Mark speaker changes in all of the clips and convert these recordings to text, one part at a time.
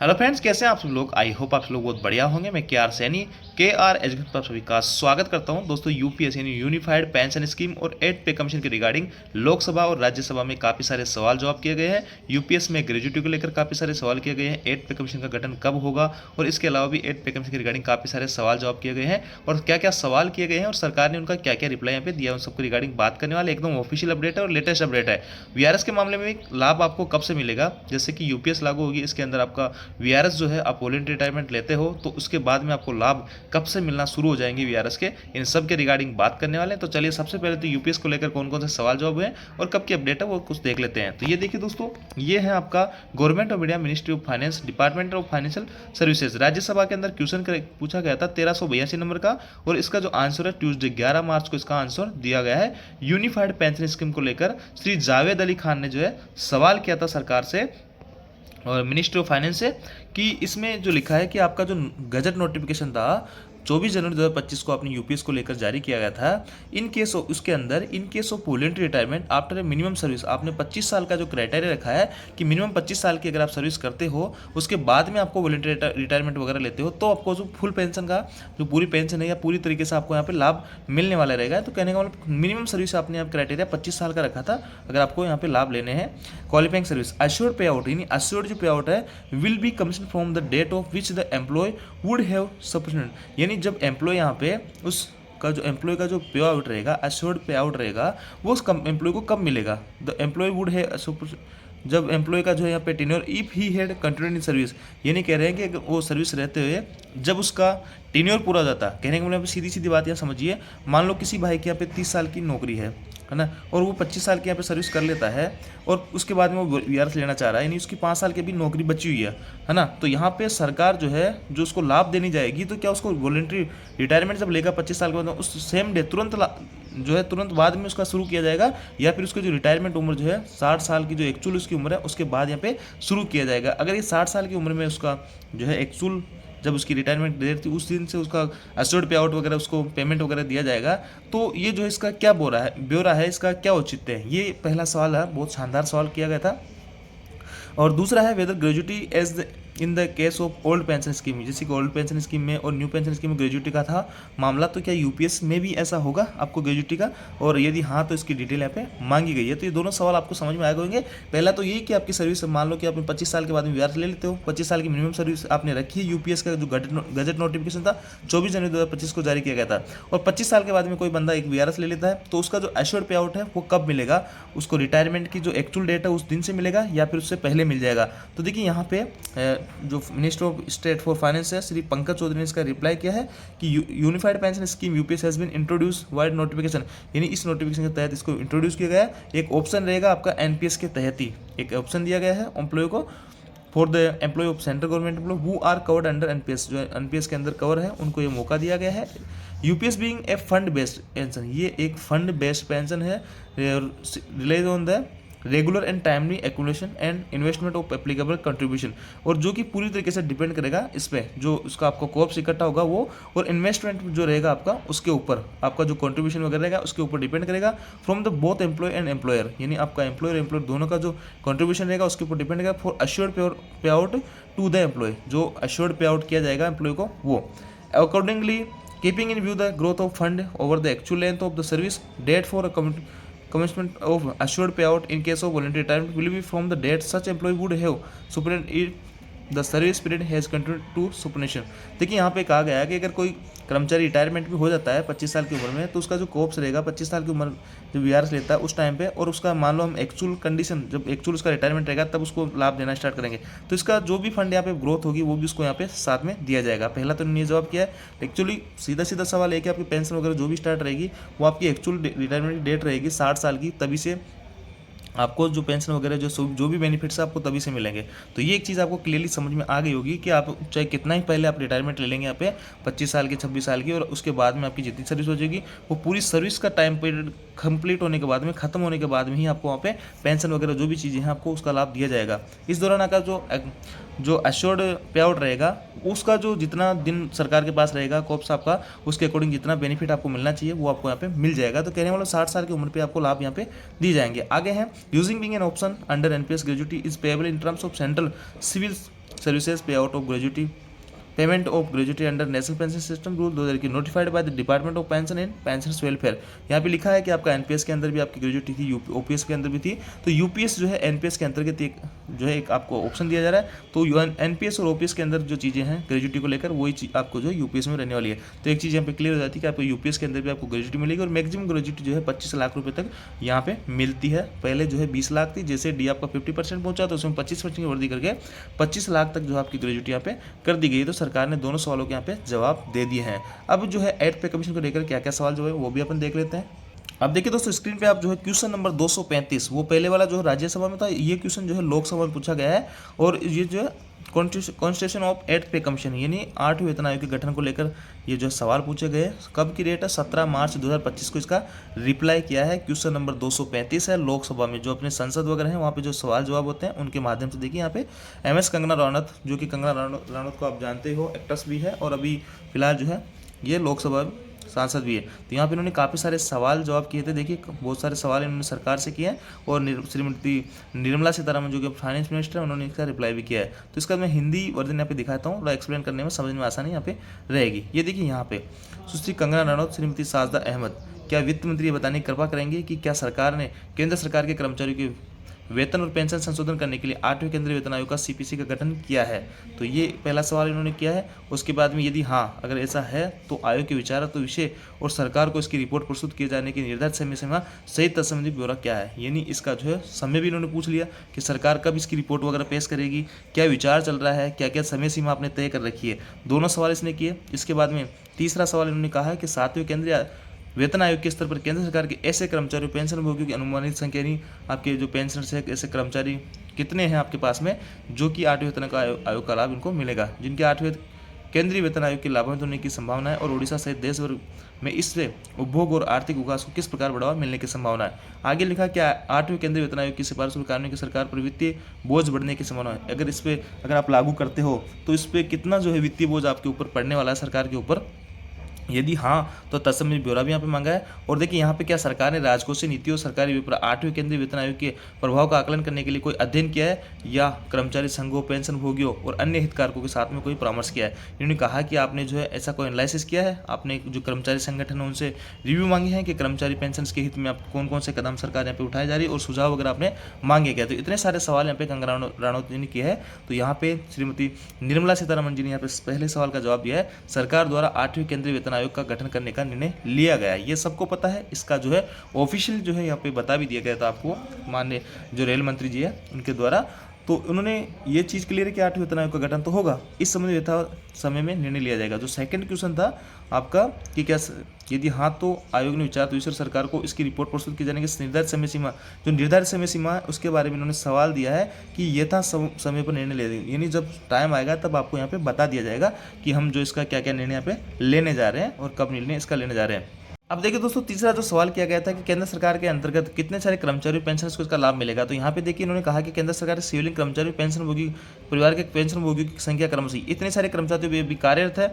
Speaker 1: Hello friends, कैसे हैं आप सब लोग। आई होप आप सब लोग बहुत बढ़िया होंगे। मैं के आर एजुकेशन पर सभी का स्वागत करता हूं। दोस्तों, यूपीएससी यानी यूनिफाइड पेंशन स्कीम और 8 पे कमीशन के रिगार्डिंग लोकसभा और राज्यसभा में काफ़ी सारे सवाल जवाब किए गए हैं। यूपीएस में ग्रेजुएटी को लेकर काफ़ी सारे सवाल किए गए हैं। 8 पे कमीशन का गठन कब होगा, और इसके अलावा भी 8 पे कमीशन के रिगार्डिंग काफ़ी सारे सवाल जवाब किए गए हैं, और क्या क्या सवाल किए गए हैं और सरकार ने उनका क्या क्या रिप्लाई यहाँ पे दिया, उन सबके रिगार्डिंग बात करने वाले। एकदम ऑफिशियल अपडेट है और लेटेस्ट अपडेट है। वीआरएस के मामले में लाभ आपको कब से मिलेगा, जैसे कि यूपीएस लागू होगी, इसके अंदर आपका वीआरएस जो है, आप वॉलंटरी रिटायरमेंट लेते हो तो उसके बाद में आपको लाभ कब से मिलना शुरू हो जाएंगे वीआरएस के, इन सब के रिगार्डिंग बात करने वाले हैं। तो चलिए, सबसे पहले तो यूपीएस को लेकर कौन कौन से सवाल जवाब हुए और कब की अपडेट है वो कुछ देख लेते हैं। तो ये देखिए दोस्तों, ये है आपका government of India, ministry of finance, department of financial services. Rajya Sabha के अंदर क्वेश्चन पूछा गया था 1382 नंबर का, और इसका जो आंसर है ट्यूसडे 11 मार्च को इसका आंसर दिया गया है। यूनिफाइड पेंशन स्कीम को लेकर श्री जावेद अली खान ने जो है सवाल किया था सरकार से और मिनिस्ट्री ऑफ फाइनेंस से, कि इसमें जो लिखा है कि आपका जो गजट नोटिफिकेशन था 24 जनवरी 2025 को आपने यूपीएस को लेकर जारी किया गया था। इन केस ऑफ उसके अंदर in case of voluntary retirement after a minimum service, आपने 25 साल का जो क्राइटेरिया रखा है कि मिनिमम 25 साल की अगर आप सर्विस करते हो, उसके बाद में आपको वॉलंटरी रिटायरमेंट वगैरह लेते हो, तो आपको जो फुल पेंशन का जो पूरी पेंशन है या पूरी तरीके से आपको यहाँ पे लाभ मिलने वाला रहेगा। तो कहने का मतलब मिनिमम सर्विस आपने यहाँ क्राइटेरिया 25 साल का रखा था अगर आपको यहाँ पे लाभ लेने हैं। Qualifying service assured pay out, यानी अश्योर्ड जो पे आउट है will be commission from the date of which the employee would have sufficient, यानी जब एम्प्लॉय यहाँ पे उस का जो एम्प्लॉय का जो पे आउट रहेगा, अश्योर्ड पे आउट रहेगा, वो उस एम्प्लॉय को कब मिलेगा। द एम्प्लॉय वुड है जब एम्प्लॉय का जो है यहाँ पे tenure if he had continued in service, ये नहीं कह रहे हैं कि वो सर्विस रहते हुए जब उसका टेन्योर पूरा हो जाता। कहने का मतलब सीधी सीधी बात यहाँ समझिए, मान लो किसी भाई के यहाँ पे 30 साल की नौकरी है ना, और वो 25 साल के यहाँ पे सर्विस कर लेता है और उसके बाद में वो वीआरएस लेना चाह रहा है, यानी उसकी 5 साल की भी नौकरी बची हुई है ना। तो यहाँ पे सरकार जो है जो उसको लाभ देनी जाएगी, तो क्या उसको वॉलंटरी रिटायरमेंट जब लेगा 25 साल के बाद, उस सेम डे तुरंत जो है तुरंत बाद में उसका शुरू किया जाएगा, या फिर उसकी जो रिटायरमेंट उम्र जो है 60 साल की जो एक्चुअल उसकी उम्र है उसके बाद यहाँ पे शुरू किया जाएगा। अगर ये 60 साल की उम्र में उसका जो है एक्चुअल जब उसकी रिटायरमेंट डेट थी उस दिन से उसका एश्योर्ड पे आउट वगैरह उसको पेमेंट वगैरह दिया जाएगा, तो ये जो है इसका क्या ब्यौरा है, इसका क्या औचित्य है। ये पहला सवाल है, बहुत शानदार सवाल किया गया था। और दूसरा है whether gratuity as in the case of old pension scheme, जैसे कि ओल्ड पेंशन स्कीम में और न्यू पेंशन स्कीम में ग्रेजुएटी का था मामला, तो क्या यूपीएस में भी ऐसा होगा आपको ग्रेजुएटी का, और यदि हाँ तो इसकी डिटेल यहाँ पे मांगी गई है। तो ये दोनों सवाल आपको समझ में आ गए होंगे। पहला तो ये कि आपकी सर्विस मान लो कि आपने 25 साल के बाद में वीआरएस ले लेते हो, 25 साल की मिनिमम सर्विस आपने रखी है। यूपीएस का जो गजट नोटिफिकेशन था 24 जनवरी 2025 को जारी किया गया था, और 25 साल के बाद में कोई बंदा एक वीआरएस ले लेता है, तो उसका जो एश्योर्ड पे आउट है वो कब मिलेगा, उसको रिटायरमेंट की जो एक्चुअल डेट है उस दिन से मिलेगा या फिर उससे पहले मिल जाएगा। तो देखिए यहाँ पे जो minister of state for finance है श्री पंकज चौधरी ने इसका रिप्लाई किया है कि unified pension scheme UPS has been introduce vide notification, यानी इस नोटिफिकेशन के तहत इसको इंट्रोड्यूस किया गया है। एक ऑप्शन रहेगा आपका एनपीएस के तहत ही एक ऑप्शन दिया गया है एम्प्लॉय को, for the employee of central government employee who are covered under NPS, जो एनपीएस के अंदर कवर है उनको ये मौका दिया गया है। UPS being a fund based pension, ये एक फंड बेस्ड पेंशन है, relies on the regular and timely accumulation and investment of applicable contribution, और जो कि पूरी तरीके से डिपेंड करेगा इस पर जो उसका आपका कॉर्प्स इकट्ठा होगा वो, और इन्वेस्टमेंट जो रहेगा आपका उसके ऊपर, आपका जो कंट्रीब्यूशन वगैरह रहेगा उसके ऊपर डिपेंड करेगा। From the both employee and employer, यानी आपका एम्प्लॉयर दोनों का जो कंट्रीब्यूशन रहेगा उसके ऊपर डिपेंड करेगा। For assured pay out to the employee, जो अश्योर्ड पे आउट किया जाएगा एम्प्लॉय को वो accordingly keeping in view the growth of fund over the actual length of the service date for commencement of assured payout in case of voluntary retirement will be from the date such employee would have superannuated if the service period has continued to superannuation। देखिए यहाँ पे कहा गया है कि अगर कोई कर्मचारी रिटायरमेंट भी हो जाता है 25 साल की उम्र में, तो उसका जो कोर्प्स रहेगा 25 साल की उम्र जो वीआरएस लेता है उस टाइम पे, और उसका मान लो हम एक्चुअल कंडीशन जब एक्चुअल उसका रिटायरमेंट रहेगा तब उसको लाभ देना स्टार्ट करेंगे, तो इसका जो भी फंड यहाँ पे ग्रोथ होगी वो भी उसको यहाँ पे साथ में दिया जाएगा। पहला तो उन्होंने जवाब किया है। एक्चुअली सीधा सीधा सवाल है कि आपकी पेंशन वगैरह जो भी स्टार्ट रहेगी वो आपकी एक्चुअल रिटायरमेंट की डेट रहेगी 60 साल की, तभी से आपको जो पेंशन वगैरह जो भी बेनिफिट्स आपको तभी से मिलेंगे। तो ये एक चीज़ आपको क्लियरली समझ में आ गई होगी कि आप चाहे कितना ही पहले आप रिटायरमेंट ले लेंगे यहाँ पे 25 साल की 26 साल की, और उसके बाद में आपकी जितनी सर्विस हो जाएगी वो पूरी सर्विस का टाइम पीरियड कंप्लीट होने के बाद में, खत्म होने के बाद में ही आपको वहाँ पे पेंशन वगैरह जो भी चीज़ें हैं आपको उसका लाभ दिया जाएगा। इस दौरान आपका जो अश्योर्ड पे आउट रहेगा उसका जो जितना दिन सरकार के पास रहेगा कॉप्स आपका, उसके अकॉर्डिंग जितना बेनिफिट आपको मिलना चाहिए वो आपको यहाँ पे मिल जाएगा। तो कहने वाला 60 साल की उम्र पे आपको लाभ यहाँ पे दिए जाएंगे। आगे हैं using being an option under NPS gratuity is payable in terms of central civil services pay out of gratuity payment of gratuity under national pension system rule 2000 की notified by the department of pension and pensioners welfare. यहाँ पे लिखा है कि आपका NPS के अंदर भी आपकी ग्रेजुएटी थी, ओपीएस के अंदर भी थी। तो यूपीएस जो है एनपीएस के अंतर्गत एक जो है एक आपको ऑप्शन दिया जा रहा है। तो एनपीएस और ओपीएस के अंदर जो चीज़ें हैं ग्रेजुएटी को लेकर वही चीज़ आपको जो है यूपीएस में रहने वाली है। तो एक चीज़ यहाँ पे क्लियर हो जाती है कि आपको यूपीएस के अंदर भी आपको ग्रेजुएटी मिलेगी और मैक्सिमम ग्रेजुएटी जो है 25 लाख रुपये तक यहाँ पे मिलती है। पहले जो है 20 लाख थी, जैसे डी आपका 50% पहुंचा तो उसमें 25% की वृद्धि करके 25 लाख तक जो आपकी ग्रेजुएटी यहाँ पे कर दी गई। तो सरकार ने दोनों सवालों के यहाँ पे जवाब दे दिए हैं। अब जो है 8 पे कमीशन को लेकर क्या क्या सवाल जो है वो भी अपन देख लेते हैं। अब देखिए दोस्तों स्क्रीन पे आप जो है क्वेश्चन नंबर 235, वो पहले वाला जो है राज्यसभा में था, ये क्वेश्चन जो है लोकसभा में पूछा गया है। और ये जो है कॉन्स्टिट्यूशन ऑफ 8th पे कमीशन यानी 8वें वेतन आयोग के गठन को लेकर ये जो सवाल पूछे गए। कब की डेट है? 17 मार्च 2025 को इसका रिप्लाई किया है। क्वेश्चन नंबर 235 है। लोकसभा में जो अपने संसद वगैरह हैं वहाँ पे जो सवाल जवाब होते हैं उनके माध्यम से देखिए यहाँ पे MS कंगना रनौत, जो कि कंगना रनौत को आप जानते हो, एक्ट्रेस भी है और अभी फिलहाल जो है ये लोकसभा सांसद भी है। तो यहाँ पे इन्होंने काफ़ी सारे सवाल जवाब किए थे। देखिए बहुत सारे सवाल इन्होंने सरकार से किए हैं और श्रीमती निर्मला सीतारमण जो कि फाइनेंस मिनिस्टर है उन्होंने इसका रिप्लाई भी किया है। तो इसका मैं हिंदी वर्जन यहाँ पे दिखाता हूँ, थोड़ा एक्सप्लेन करने में समझ में आसानी यहाँ पे रहेगी। ये देखिए यहाँ पे सुश्री कंगना रनौत, श्रीमती साजदा अहमद, क्या वित्त मंत्री ये बताने की कृपा करेंगे कि क्या सरकार ने केंद्र सरकार के कर्मचारियों के वेतन और पेंशन संशोधन करने के लिए 8वें केंद्रीय वेतन आयोग का CPC का गठन किया है? तो ये पहला सवाल इन्होंने किया है। उसके बाद में यदि हाँ अगर ऐसा है तो आयोग के विचार तो विषय और सरकार को इसकी रिपोर्ट प्रस्तुत किए जाने की निर्धारित समय सीमा सहित तत्संबंधी ब्यौरा क्या है? यानी इसका जो है समय भी इन्होंने पूछ लिया कि सरकार कब इसकी रिपोर्ट वगैरह पेश करेगी, क्या विचार चल रहा है, क्या क्या समय सीमा आपने तय कर रखी है। दोनों सवाल इसने किए। इसके बाद में तीसरा सवाल इन्होंने कहा है कि 7वें केंद्रीय वेतन आयोग के स्तर पर केंद्र सरकार के ऐसे कर्मचारी पेंशन भोगियों की अनुमानित संख्या, यानी आपके जो पेंशनर्स है ऐसे कर्मचारी कितने हैं आपके पास में जो कि 8वें वेतन आयोग का लाभ इनको मिलेगा, जिनके 8वें केंद्रीय वेतन आयोग के लाभान्वित होने की संभावना है और ओडिशा सहित देश भर में इससे उपभोग और आर्थिक विकास को किस प्रकार बढ़ावा मिलने की संभावना है। आगे लिखा क्या 8वें केंद्रीय वेतन आयोग की सिफारिश को कारण की सरकार पर वित्तीय बोझ बढ़ने की संभावना है। अगर इस पर अगर आप लागू करते हो तो इस पर कितना जो है वित्तीय बोझ आपके ऊपर पड़ने वाला है सरकार के ऊपर, यदि हाँ तो तत्संबंधी ब्यौरा भी यहाँ पे मांगा है। और देखिए यहाँ पे क्या सरकार ने राजकोषीय नीतियों सरकारी विपत्र 8वें केंद्रीय वेतन आयोग के प्रभाव का आकलन करने के लिए कोई अध्ययन किया है या कर्मचारी संघों, पेंशन भोगियों और अन्य हितधारकों के साथ में कोई परामर्श किया है। इन्होंने कहा कि आपने जो है ऐसा कोई एनालिसिस किया है, आपने जो कर्मचारी संगठन है उनसे रिव्यू मांगे हैं कि कर्मचारी पेंशन के हित में आप कौन कौन से कदम सरकार यहाँ पे उठाए जा रही है और सुझाव वगैरह आपने मांगे क्या। तो इतने सारे सवाल यहाँ पे कंगना रनौत जी ने किए हैं। तो यहाँ पे श्रीमती निर्मला सीतारमण जी ने यहाँ पे पहले सवाल का जवाब दिया है, सरकार द्वारा 8वें केंद्रीय वेतन आयोग का गठन करने का निर्णय लिया गया है। ये सबको पता है। इसका जो है ऑफिशियल जो है यहाँ पे बता भी दिया गया था आपको माननीय जो रेल मंत्री जी है उनके द्वारा। तो उन्होंने ये चीज़ क्लियर है कि 8वें वेतन आयोग का गठन तो होगा, इस समय में निर्णय लिया जाएगा। जो सेकंड क्वेश्चन था आपका कि क्या यदि हाँ तो आयोग ने विचार तो विशेष सरकार को इसकी रिपोर्ट प्रस्तुत की जाने की निर्धारित समय सीमा, जो निर्धारित समय सीमा है उसके बारे में इन्होंने सवाल दिया है कि यथा समय पर निर्णय ले देंगे, यानी जब टाइम आएगा तब आपको यहाँ पे बता दिया जाएगा कि हम जो इसका क्या क्या निर्णय यहाँ पे लेने जा रहे हैं और कब निर्णय इसका लेने जा रहे हैं। अब देखिए दोस्तों तीसरा जो सवाल किया गया था कि केंद्र सरकार के अंतर्गत कितने सारे कर्मचारी पेंशनर्स को इसका लाभ मिलेगा। तो यहाँ पे देखिए इन्होंने कहा कि केंद्र सरकार सिविलियन कर्मचारी पेंशन भोगी परिवार के पेंशन भोगियों की संख्या क्रमशः इतने सारे कर्मचारी अभी कार्यरत है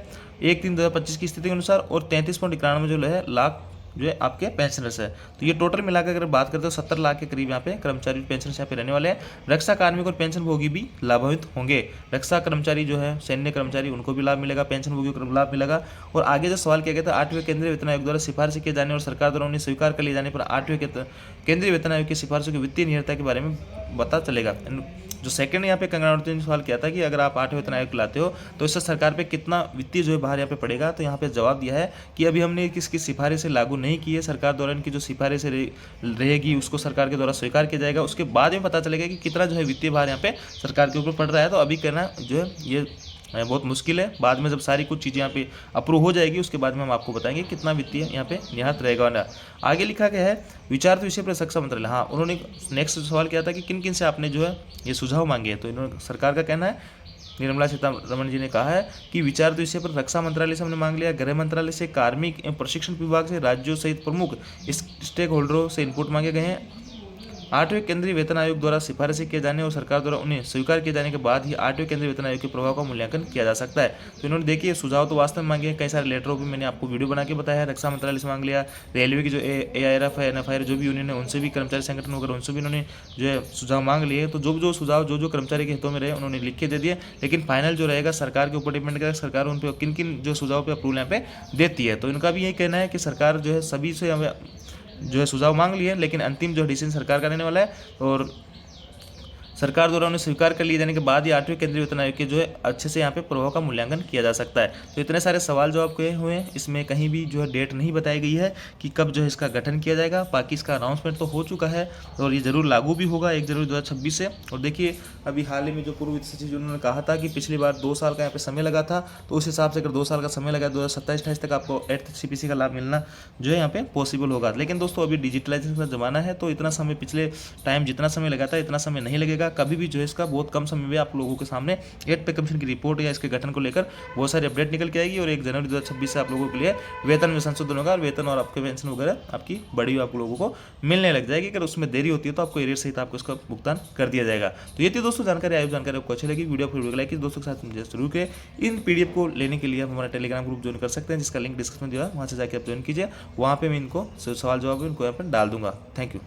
Speaker 1: 1/3/2025 की स्थिति के अनुसार और 33.91 जो है लाख जो है आपके पेंशनर्स है। तो ये टोटल मिलाकर अगर बात करते हो 70 लाख के करीब यहाँ पे कर्मचारी पेंशनर्स यहाँ पे रहने वाले हैं। रक्षा कार्मिक और पेंशन भोगी भी लाभान्वित होंगे। रक्षा कर्मचारी जो है सैन्य कर्मचारी उनको भी लाभ मिलेगा, पेंशन भोगियों को लाभ मिलेगा। और आगे जो सवाल किया गया था 8वें केंद्रीय वेतन आयोग द्वारा सिफारिश किए जाने और सरकार द्वारा उन्हें स्वीकार कर लिए जाने पर 8वें केंद्रीय वेतन आयोग की सिफारिशों की वित्तीय निहिरता के बारे में पता चलेगा। जो सेकंड यहाँ पे कंगना रनौत ने सवाल किया था कि अगर आप 8वें वेतन आयोग लाते हो तो इससे सरकार पे कितना वित्तीय जो है भार यहाँ पे पड़ेगा। तो यहाँ पे जवाब दिया है कि अभी हमने किसकी सिफारिशें लागू नहीं की है, सरकार द्वारा इनकी जो सिफारिशें रहेगी उसको सरकार के द्वारा स्वीकार किया जाएगा। उसके बाद में पता चलेगा कि कितना जो है वित्तीय भार यहाँ पे सरकार के ऊपर पड़ रहा है। तो अभी कहना जो है ये बहुत मुश्किल है। बाद में जब सारी कुछ चीज़ें यहाँ पे अप्रूव हो जाएगी उसके बाद में हम आपको बताएंगे कितना वित्तीय यहाँ पे निहित रहेगा ना। आगे लिखा गया है विचार तो विषय पर रक्षा मंत्रालय। हाँ उन्होंने नेक्स्ट सवाल किया था कि किन किन से आपने जो है ये सुझाव मांगे हैं। तो इन्होंने सरकार का कहना है, निर्मला सीतारमण जी ने कहा है कि विचार तो विषय पर रक्षा मंत्रालय से हमने मांग लिया, गृह मंत्रालय से, कार्मिक एवं प्रशिक्षण विभाग से, राज्यों सहित प्रमुख स्टेक होल्डरों से इनपुट मांगे गए हैं। 8वें केंद्रीय वेतन आयोग द्वारा सिफारिशें किए जाने और सरकार द्वारा उन्हें स्वीकार किए जाने के बाद ही 8वें केंद्रीय वेतन आयोग के प्रभाव का मूल्यांकन किया जा सकता है। तो इन्होंने देखिए सुझाव तो वास्तव में मांगे हैं, कई सारे लेटरों भी मैंने आपको वीडियो बना के बताया है, रक्षा मंत्रालय से मांग लिया, रेलवे की जो AIRF है, NFI जो भी यूनियन है उनसे भी, कर्मचारी संगठन वगैरह उनसे भी इन्होंने जो है सुझाव मांग लिए। तो जो सुझाव जो कर्मचारी के हितों में रहे उन्होंने लिख के दे दिए, लेकिन फाइनल जो रहेगा सरकार के ऊपर डिपेंड करेगा, सरकार उन पर किन किन जो सुझाव पे अप्रूवल यहाँ पे देती है। तो इनका भी यही कहना है कि सरकार जो है सभी से हमें जो है सुझाव मांग लिए, लेकिन अंतिम जो डिसीजन सरकार का रहने वाला है और सरकार द्वारा उन्हें स्वीकार कर लिए जाने के बाद ही 8वें केंद्रीय वेतन आयोग के जो है अच्छे से यहाँ पे प्रभाव का मूल्यांकन किया जा सकता है। तो इतने सारे सवाल जवाब किए हुए हैं, इसमें कहीं भी जो है डेट नहीं बताई गई है कि कब जो है इसका गठन किया जाएगा। बाकी इसका अनाउंसमेंट तो हो चुका है और ये जरूर लागू भी होगा 1 जनवरी 2026 से। और देखिए अभी हाल ही में जो पूर्व वित्त सचिव उन्होंने कहा था कि पिछली बार 2 साल का यहाँ पे समय लगा था, तो उस हिसाब से अगर 2 साल का समय लगा 2027-28 तक आपको 8th CPC का लाभ मिलना जो है यहाँ पे पॉसिबल होगा। लेकिन दोस्तों अभी डिजिटलाइजेशन का जमाना है, तो इतना समय पिछले टाइम जितना समय लगा था इतना समय नहीं लगेगा। कभी भी जो है इसका बहुत कम समय में आप लोगों के सामने 8 पे कमीशन की रिपोर्ट या इसके गठन को लेकर बहुत सारी अपडेट निकल के आएगी और 1 जनवरी 2026 से आप लोगों के लिए वेतन में संशोधन होगा और वेतन और आपके पेंशन वगैरह आपकी बड़ी आप लोगों को मिलने लग जाएगी। अगर उसमें देरी होती है तो आपको एरियर सहित आपको इसका भुगतान कर दिया जाएगा। तो ये थी दोस्तों जानकारी, आयोग जानकारी आपको अच्छी लगी, वीडियो लाइक दोस्तों के साथ जरूर करें। इन PDF को लेने के लिए आप हमारा टेलीग्राम ग्रुप ज्वाइन कर सकते हैं, जिसका लिंक डिस्क्रिप्शन दिया है, वहाँ से जाकर आप ज्वाइन कीजिए। वहाँ पे मैं इनको सवाल जवाब इनको यहाँ पर डाल दूंगा। Thank you.